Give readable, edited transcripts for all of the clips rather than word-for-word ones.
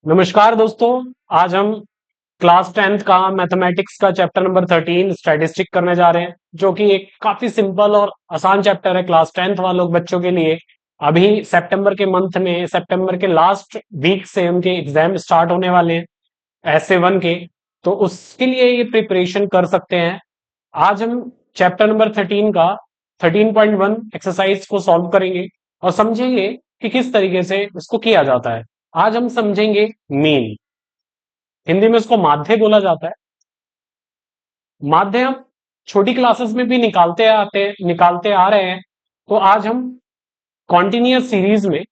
नमस्कार दोस्तों। आज हम क्लास 10th का मैथमेटिक्स का चैप्टर नंबर 13 स्टैटिस्टिक करने जा रहे हैं, जो कि एक काफी सिंपल और आसान चैप्टर है क्लास 10th वालों बच्चों के लिए। अभी सितंबर के मंथ में, सितंबर के लास्ट वीक से उनके एग्जाम स्टार्ट होने वाले हैं ऐसे वन के। तो उसके लिए ये प्रिपरेशन कर सकते हैं। आज हम चैप्टर नंबर 13 का 13.1 एक्सरसाइज को सॉल्व करेंगे और समझेंगे कि किस तरीके से इसको किया जाता है। आज हम समझेंगे मीन। हिंदी में उसको माध्य बोला जाता है। माध्य हम छोटी क्लासेस में भी निकालते आ रहे हैं। तो आज हम कॉन्टिन्यूअस सीरीज में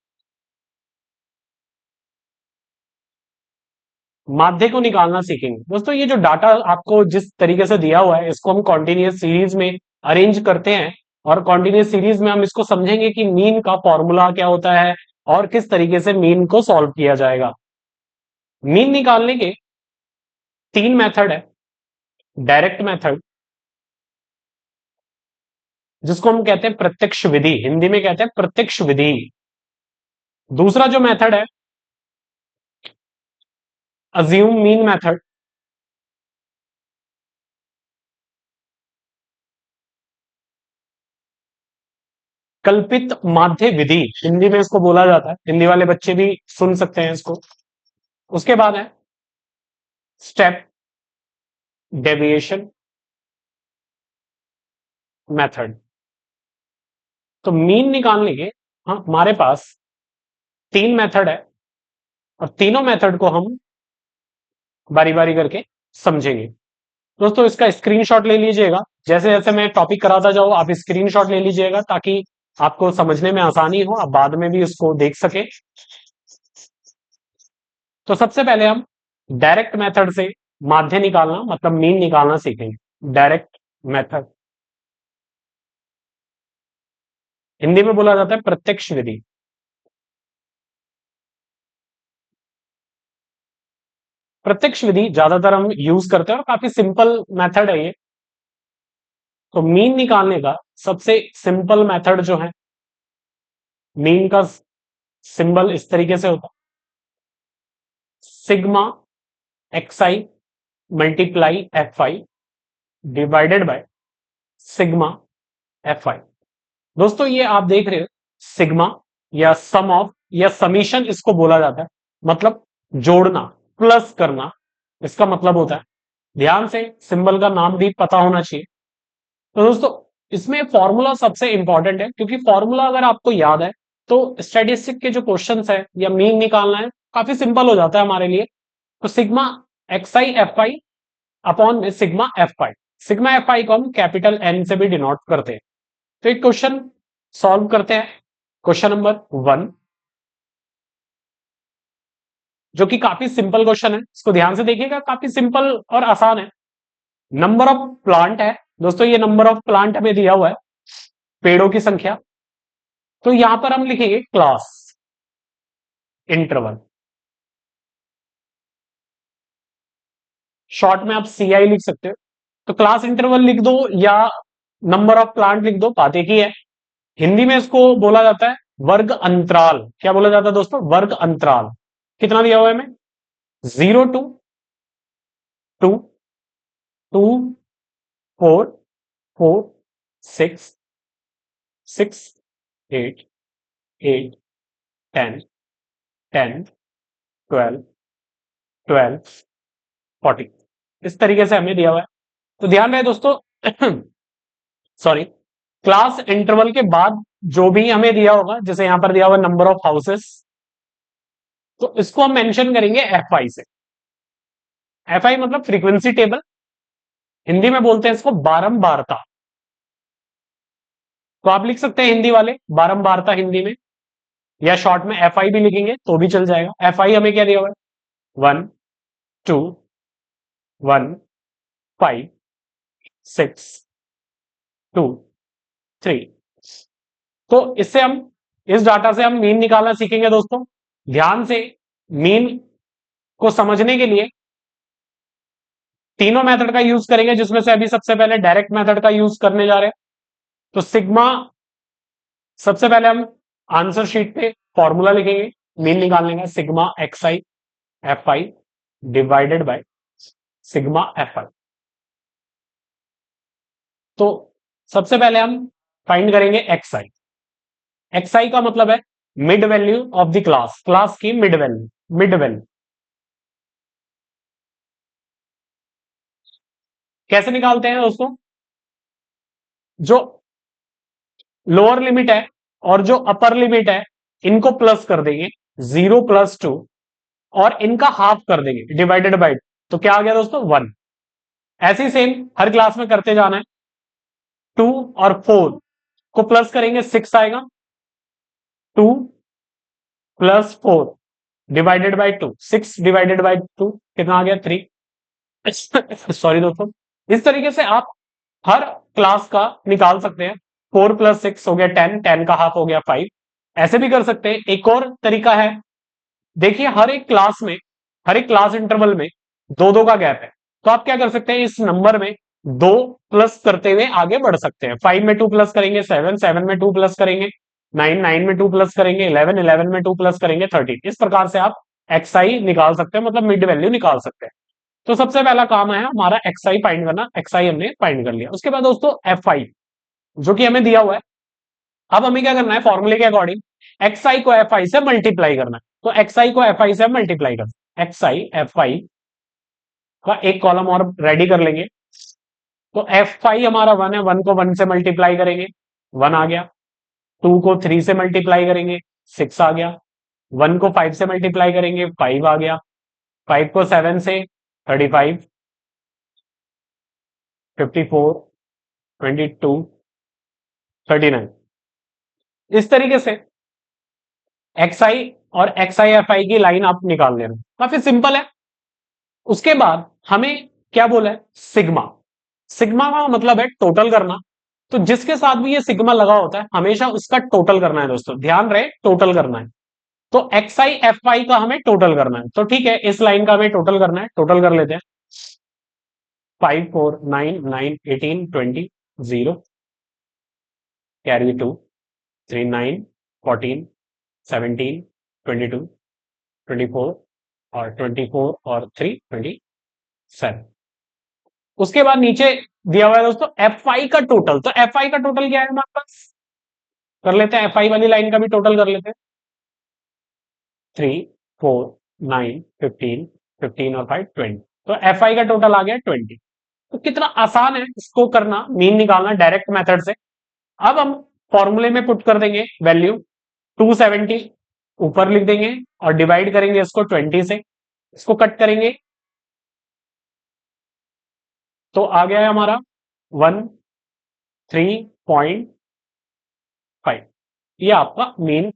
माध्य को निकालना सीखेंगे। दोस्तों, ये जो डाटा आपको जिस तरीके से दिया हुआ है, इसको हम कॉन्टिन्यूअस सीरीज में अरेंज करते हैं और कॉन्टिन्यूअस सीरीज में हम इसको समझेंगे कि मीन का फॉर्मूला क्या होता है और किस तरीके से मीन को सॉल्व किया जाएगा। मीन निकालने के तीन मेथड है। डायरेक्ट मेथड, जिसको हम कहते हैं प्रत्यक्ष विधि, हिंदी में कहते हैं प्रत्यक्ष विधि। दूसरा जो मेथड है, अज्यूम मीन मेथड। कल्पित माध्य विधि, हिंदी में इसको बोला जाता है। हिंदी वाले बच्चे भी सुन सकते हैं इसको। उसके बाद है स्टेप डेविएशन मेथड। तो मीन निकालने के हमारे पास तीन मेथड है और तीनों मेथड को हम बारी बारी करके समझेंगे। दोस्तों, इसका स्क्रीनशॉट ले लीजिएगा। जैसे जैसे मैं टॉपिक कराता जाऊं, आप स्क्रीनशॉट ले लीजिएगा ताकि आपको समझने में आसानी हो, आप बाद में भी उसको देख सके। तो सबसे पहले हम डायरेक्ट मेथड से माध्य निकालना मतलब मीन निकालना सीखेंगे। डायरेक्ट मेथड, हिंदी में बोला जाता है प्रत्यक्ष विधि। प्रत्यक्ष विधि ज्यादातर हम यूज करते हैं और काफी सिंपल मेथड है ये। तो मीन निकालने का सबसे सिंपल मेथड जो है, मीन का सिंबल इस तरीके से होता है, sigma X I multiply F I divided by sigma F आई। दोस्तों, ये आप देख रहे हो सिग्मा या सम ऑफ या समीशन इसको बोला जाता है, मतलब जोड़ना, प्लस करना इसका मतलब होता है। ध्यान से सिंबल का नाम भी पता होना चाहिए। तो दोस्तों, इसमें फॉर्मूला सबसे इंपॉर्टेंट है, क्योंकि फॉर्मूला अगर आपको याद है तो स्टैटिस्टिक के जो क्वेश्चंस है या मीन निकालना है काफी सिंपल हो जाता है हमारे लिए। तो sigma X I F I upon में sigma F I. Sigma F I को हम कैपिटल एन से भी डिनोट करते हैं। तो एक क्वेश्चन सॉल्व करते हैं, क्वेश्चन नंबर 1, जो कि काफी सिंपल क्वेश्चन है। इसको ध्यान से देखिएगा, काफी सिंपल और आसान है। नंबर ऑफ प्लांट है। दोस्तों, ये नंबर ऑफ प्लांट हमें दिया हुआ है, पेड़ों की संख्या। तो यहां पर हम लिखेंगे क्लास इंटरवल। शॉर्ट में आप सी आई लिख सकते हो। तो क्लास इंटरवल लिख दो या नंबर ऑफ प्लांट लिख दो, बात एक ही है। हिंदी में इसको बोला जाता है वर्ग अंतराल। क्या बोला जाता है दोस्तों? वर्ग अंतराल। कितना दिया हुआ है हमें? 0 to 2, 2, 4, 4, 6, 6, 8, 8, 10, 10, 12, 12, 40। इस तरीके से हमें दिया हुआ है। तो ध्यान रहे दोस्तों, सॉरी, क्लास इंटरवल के बाद जो भी हमें दिया होगा, जैसे यहां पर दिया हुआ नंबर ऑफ हाउसेस, तो इसको हम मेंशन करेंगे एफ आई से। एफ आई मतलब फ्रीक्वेंसी टेबल, हिंदी में बोलते हैं इसको बारंबारता। तो आप लिख सकते हैं हिंदी वाले बारंबारता हिंदी में, या शॉर्ट में एफ आई भी लिखेंगे तो भी चल जाएगा। एफ आई हमें क्या दिया हुआ है? 1, 2, 1, 5, 6, 2, 3। तो इससे हम, इस डाटा से हम मीन निकालना सीखेंगे दोस्तों। ध्यान से मीन को समझने के लिए तीनों मेथड का यूज करेंगे, जिसमें से अभी सबसे पहले डायरेक्ट मेथड का यूज करने जा रहे हैं। तो सिग्मा, सबसे पहले हम आंसर शीट पे फॉर्मूला लिखेंगे मीन निकालने का, sigma X I F I divided by sigma F आई। तो सबसे पहले हम फाइंड करेंगे एक्स आई। एक्स आई का मतलब है mid value of the class, class की मिड वैल्यू, मिड वैल्यू कैसे निकालते हैं दोस्तों? जो लोअर लिमिट है और जो अपर लिमिट है इनको प्लस कर देंगे, 0 + 2, और इनका हाफ कर देंगे डिवाइडेड बाई, तो क्या आ गया दोस्तों? 1। ऐसे ही सेम हर क्लास में करते जाना है। 2 और 4 को प्लस करेंगे, 6 आएगा। 2 + 4 डिवाइडेड बाई 2, 6 डिवाइडेड बाई 2 कितना आ गया? 3। सॉरी दोस्तों। इस तरीके से आप हर क्लास का निकाल सकते हैं। 4 + 6 हो गया 10, 10 का हाफ हो गया 5। ऐसे भी कर सकते हैं। एक और तरीका है, देखिए हर एक क्लास इंटरवल में दो दो का गैप है, तो आप क्या कर सकते हैं? इस नंबर में दो प्लस करते हुए आगे बढ़ सकते हैं। 5 में 2 प्लस करेंगे 7, 7 में 2 प्लस करेंगे 9, 9 में 2 प्लस करेंगे 11, 11 में 2 प्लस करेंगे 13। इस प्रकार से आप एक्स आई निकाल सकते हैं, मतलब मिड वैल्यू निकाल सकते हैं। तो सबसे पहला काम है हमारा एक्स आई फाइंड करना। एक्स आई हमने फाइंड कर लिया। उसके बाद दोस्तों एफ आई जो कि हमें दिया हुआ है, अब हमें क्या करना है? फॉर्मूले के अकॉर्डिंग एक्स आई को एफ आई से मल्टीप्लाई करना है। तो एक्स आई को एफ आई से मल्टीप्लाई करना, एक्स आई एफ आई का एक कॉलम और रेडी कर लेंगे। तो एफ आई हमारा 1 है, 1 को 1 से मल्टीप्लाई करेंगे, 1 आ गया। 2 को 3 से मल्टीप्लाई करेंगे, 6 आ गया। 1 को 5 से मल्टीप्लाई करेंगे, 5 आ गया। 5 को 7 से 35, 54, 22, 39। इस तरीके से एक्स आई और एक्स आई एफ आई की लाइन आप निकाल लेना, काफी सिंपल है। उसके बाद हमें क्या बोला है? सिग्मा। सिग्मा का मतलब है टोटल करना। तो जिसके साथ भी ये सिग्मा लगा होता है हमेशा उसका टोटल करना है दोस्तों, ध्यान रहे टोटल करना है। तो एक्स आई एफ आई का हमें टोटल करना है, तो ठीक है इस लाइन का हमें टोटल करना है, टोटल कर लेते हैं। 5, 4, 9, 9, 18, 20, 0, कैरी 2, 3, 9, 14, 17, 22, 24 और 24 और 3, 27। उसके बाद नीचे दिया हुआ है दोस्तों एफ आई का टोटल। तो एफ आई का टोटल क्या है हमारे पास? कर लेते हैं, एफ आई वाली लाइन का भी टोटल कर लेते हैं। 3, 4, 9, 15, 15 और 5, 20। तो एफ आई का टोटल आ गया 20। तो कितना आसान है इसको करना, मीन निकालना डायरेक्ट मेथड से। अब हम फॉर्मूले में पुट कर देंगे वैल्यू 270, ऊपर लिख देंगे और डिवाइड करेंगे इसको 20 से, इसको कट करेंगे तो आ गया है हमारा 13.5। ये आपका मीन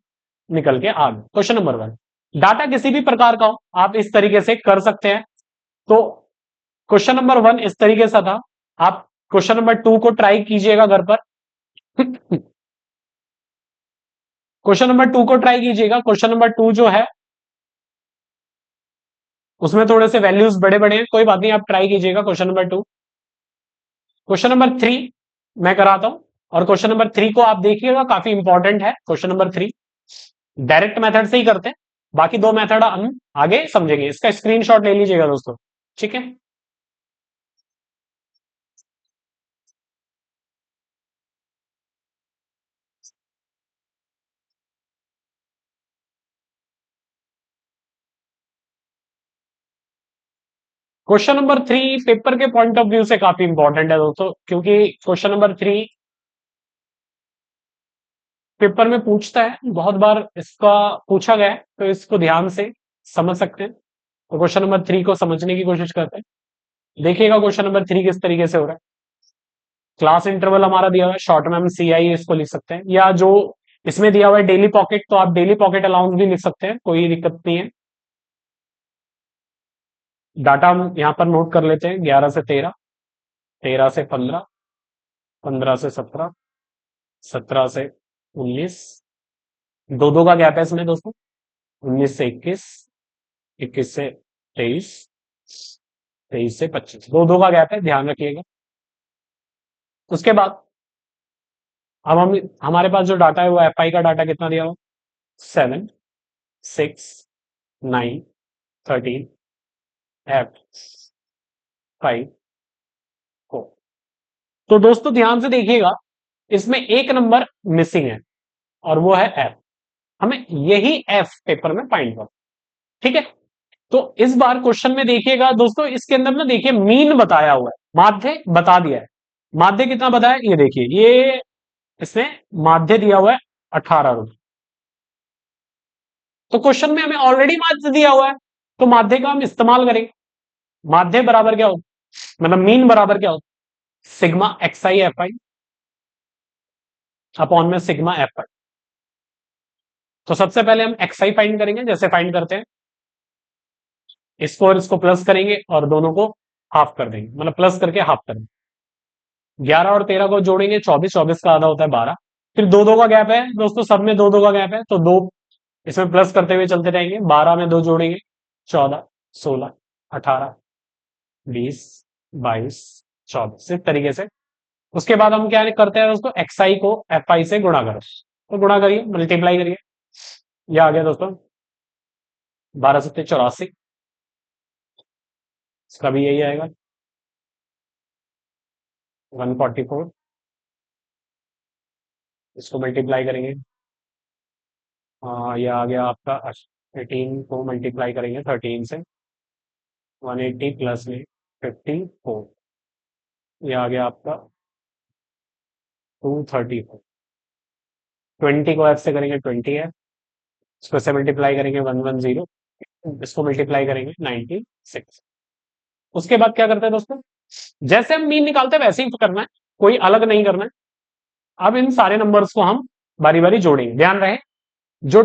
निकल के आ गया। क्वेश्चन नंबर 1, डाटा किसी भी प्रकार का हो आप इस तरीके से कर सकते हैं। तो क्वेश्चन नंबर 1 इस तरीके से था। आप क्वेश्चन नंबर 2 को ट्राई कीजिएगा घर पर। क्वेश्चन नंबर 2 को ट्राई कीजिएगा। क्वेश्चन नंबर 2 जो है उसमें थोड़े से वैल्यूज बड़े बड़े हैं, कोई बात नहीं, आप ट्राई कीजिएगा क्वेश्चन नंबर 2। क्वेश्चन नंबर 3 मैं कराता हूं, और क्वेश्चन नंबर 3 को आप देखिएगा, काफी इंपॉर्टेंट है क्वेश्चन नंबर 3। डायरेक्ट मेथड से ही करते हैं, बाकी दो मेथड हम आगे समझेंगे। इसका स्क्रीनशॉट ले लीजिएगा दोस्तों, ठीक है। क्वेश्चन नंबर 3 पेपर के पॉइंट ऑफ व्यू से काफी इंपॉर्टेंट है दोस्तों, क्योंकि क्वेश्चन नंबर 3 पेपर में पूछता है, बहुत बार इसका पूछा गया है, तो इसको ध्यान से समझ सकते हैं। तो क्वेश्चन नंबर 3 को समझने की कोशिश करते हैं। देखिएगा क्वेश्चन नंबर 3 किस तरीके से हो रहा है। क्लास इंटरवल हमारा दिया हुआ है, शॉर्ट में हम सी आई इसको लिख सकते हैं, या जो इसमें दिया हुआ है डेली पॉकेट, तो आप डेली पॉकेट अलाउंस भी लिख सकते हैं, कोई दिक्कत नहीं है। डाटा हम यहां पर नोट कर लेते हैं, 11 से 13, 13 से 15, 15 से 17, 17 से 19, दो दो का गैप है इसमें दोस्तों। 19 से 21, 21 से 23, 23 से 25, दो दो का गैप है, ध्यान रखिएगा। उसके बाद अब हम हमारे पास जो डाटा है वो एफ आई का डाटा कितना दिया हुआ? 7, 6, 9, 13 F5 4। तो दोस्तों ध्यान से देखिएगा, इसमें एक नंबर मिसिंग है और वो है एफ। हमें यही एफ पेपर में फाइंड करना, ठीक है। तो इस बार क्वेश्चन में देखिएगा दोस्तों, इसके अंदर ना देखिए मीन बताया हुआ है, माध्य बता दिया है। माध्य कितना बताया, ये देखिए, ये इसमें माध्य दिया हुआ है 18 रुपए। तो क्वेश्चन में हमें ऑलरेडी माध्य दिया हुआ है, तो माध्य का हम इस्तेमाल करेंगे। माध्य बराबर क्या होता, मतलब मीन बराबर क्या होता, sigma X I F I upon में सिग्मा एफ आई। तो सबसे पहले हम एक्स आई फाइंड करेंगे, जैसे फाइंड करते हैं, इसको और इसको प्लस करेंगे और दोनों को हाफ कर देंगे, मतलब प्लस करके हाफ कर देंगे। 11 और 13 को जोड़ेंगे, 24, 24 का आधा होता है 12। फिर दो दो का गैप है दोस्तों, सब में दो दो का गैप है, तो दो इसमें प्लस करते हुए चलते रहेंगे। 12 में दो जोड़ेंगे, 14, 16, 18, 20, 22, 24, इस तरीके से। उसके बाद हम क्या करते हैं दोस्तों, एक्स आई को एफ आई से गुणा करो, तो गुणा करिए, मल्टीप्लाई करिए। ये आ गया दोस्तों 12 सत्ते 84, इसका भी यही आएगा 144। इसको मल्टीप्लाई करेंगे, ये आ गया आपका 18 को मल्टीप्लाई करेंगे 13 से, 180 प्लस में 54, ये आ गया आपका 234। 20 को एफ से करेंगे 20 है, इसको से मल्टीप्लाई करेंगे 110, इसको मल्टीप्लाई करेंगे 96। उसके बाद क्या करते हैं दोस्तों, जैसे हम मीन निकालते हैं वैसे ही करना है, कोई अलग नहीं करना है। अब इन सारे नंबर्स को हम बारी बारी जोड़ेंगे। ध्यान रहे, जो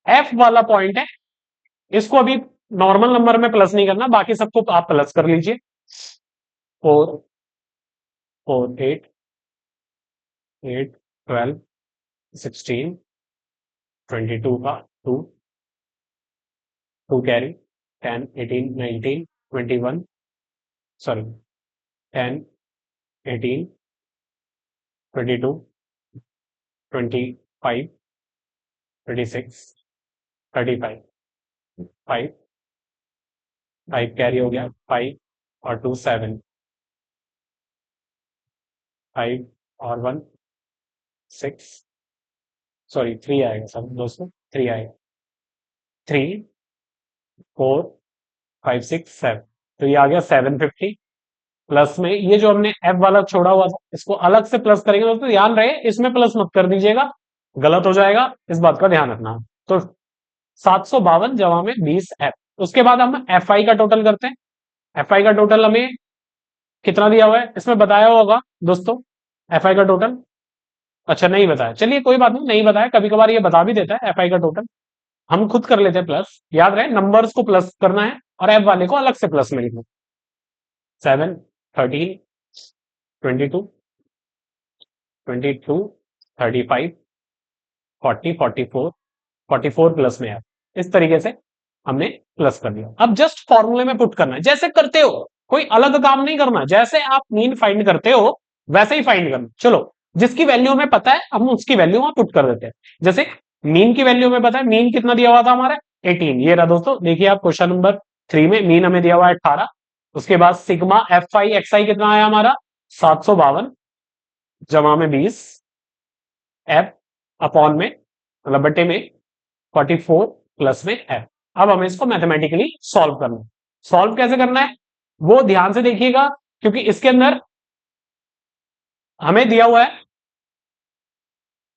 एफ वाला पॉइंट है, इसको अभी नॉर्मल नंबर में प्लस नहीं करना, बाकी सबको आप प्लस कर लीजिए। 4, 4, 8, 8, 12, 16, 22 का 2, 2 कैरी, 10, 18, 19, 21, सॉरी 10, 18, 22, 25, 26, 35, 5, 5 कैरी हो गया, 5 और 2 7, 5 और 1 6, सॉरी 3 आएगा सब दोस्तों, 3 आएगा, 3, 4, 5, 6, 7। तो ये आ गया 750। प्लस में ये जो हमने एफ वाला छोड़ा हुआ था, इसको अलग से प्लस करेंगे दोस्तों, ध्यान रहे इसमें प्लस मत कर दीजिएगा, गलत हो जाएगा, इस बात का ध्यान रखना। तो 752 जमा में 20 एफ। उसके बाद हम एफ आई का टोटल करते हैं। एफ आई का टोटल हमें कितना दिया हुआ है, इसमें बताया होगा दोस्तों एफ आई का टोटल। अच्छा नहीं बताया, चलिए कोई बात नहीं, नहीं बताया, कभी कभार ये बता भी देता है एफ आई का टोटल। हम खुद कर लेते हैं प्लस, याद रहे नंबर्स को प्लस करना है और एफ वाले को अलग से प्लस में लिखना। 7, 13, 22, 22, 35, 40, 44, 44 प्लस में है, इस तरीके से हमने प्लस कर दिया। अब जस्ट फॉर्मूले में पुट करना है, जैसे करते हो, कोई अलग काम नहीं करना, जैसे आप मीन फाइंड करते हो वैसे ही फाइंड करना। चलो, जिसकी वैल्यू हमें पता है हम उसकी वैल्यू वहां पुट कर देते हैं। जैसे मीन की वैल्यू हमें पता है, मीन कितना दिया हुआ था हमारा 18, ये रहा दोस्तों, देखिए आप क्वेश्चन नंबर 3 में मीन हमें दिया हुआ है 18। उसके बाद सिग्मा एफ आई एक्स आई कितना आया हमारा 752 जमा में 20 एफ अपॉन में, मतलब बट्टे में 44 प्लस में एफ। अब हमें इसको मैथमेटिकली सॉल्व करना है। सॉल्व कैसे करना है वो ध्यान से देखिएगा, क्योंकि इसके अंदर हमें दिया हुआ है,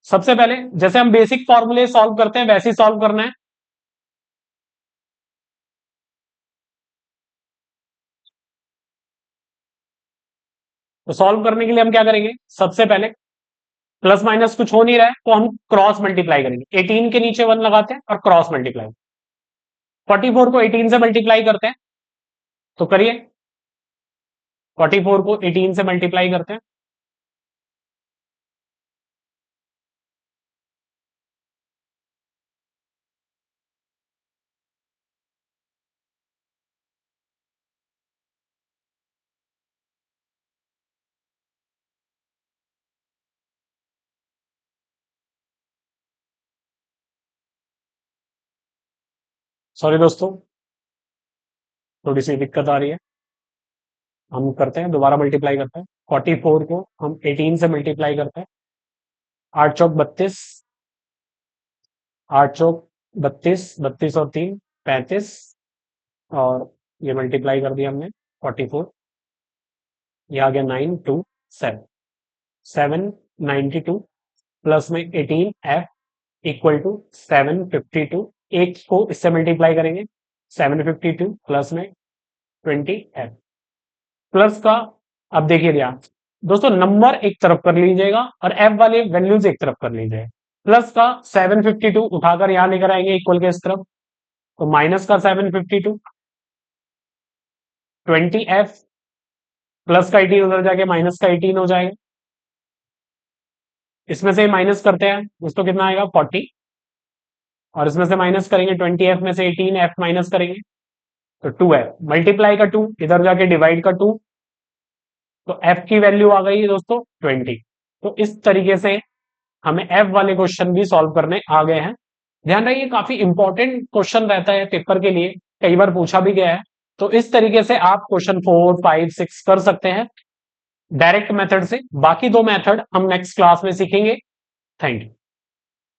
सबसे पहले जैसे हम बेसिक फॉर्मूले सॉल्व करते हैं वैसे ही सॉल्व करना है। तो सॉल्व करने के लिए हम क्या करेंगे, सबसे पहले प्लस माइनस कुछ हो नहीं रहा है तो हम क्रॉस मल्टीप्लाई करेंगे। 18 के नीचे 1 लगाते हैं और क्रॉस मल्टीप्लाई। 44 को 18 से मल्टीप्लाई करते हैं, तो करिए, 44 को 18 से मल्टीप्लाई करते हैं। सॉरी दोस्तों, थोड़ी सी दिक्कत आ रही है। हम करते हैं, दोबारा मल्टीप्लाई करते हैं। 44 को हम 18 से मल्टीप्लाई करते हैं। 8 चौक 32, 8 चौक 32, 32 और 3 35, और ये मल्टीप्लाई कर दिया हमने 44। ये आ गया 927, 792 प्लस में 18F इक्वल टू 752। एक को इससे मल्टीप्लाई करेंगे, 752 प्लस में 20F प्लस का। अब देखिए ध्यान दोस्तों, नंबर एक तरफ कर लीजिएगा और एफ वाली वैल्यूज एक तरफ कर लीजिएगा। प्लस का 752 उठाकर यहां लेकर आएंगे इक्वल के इस तरफ, तो माइनस का 752, 20F प्लस का 18 उधर जाके माइनस का 18 हो जाएगा। इसमें से माइनस करते हैं दोस्तों, कितना आएगा 40, और इसमें से माइनस करेंगे 20F में से 18F माइनस करेंगे तो 2F, मल्टीप्लाई का 2 इधर जाके डिवाइड का 2, तो F की वैल्यू आ गई दोस्तों 20। तो इस तरीके से हमें F वाले क्वेश्चन भी सॉल्व करने आ गए हैं। ध्यान रखिए काफी इंपॉर्टेंट क्वेश्चन रहता है पेपर के लिए, कई बार पूछा भी गया है। तो इस तरीके से आप क्वेश्चन 4, 5, 6 कर सकते हैं डायरेक्ट मेथड से। बाकी दो मेथड हम नेक्स्ट क्लास में सीखेंगे। Thank you.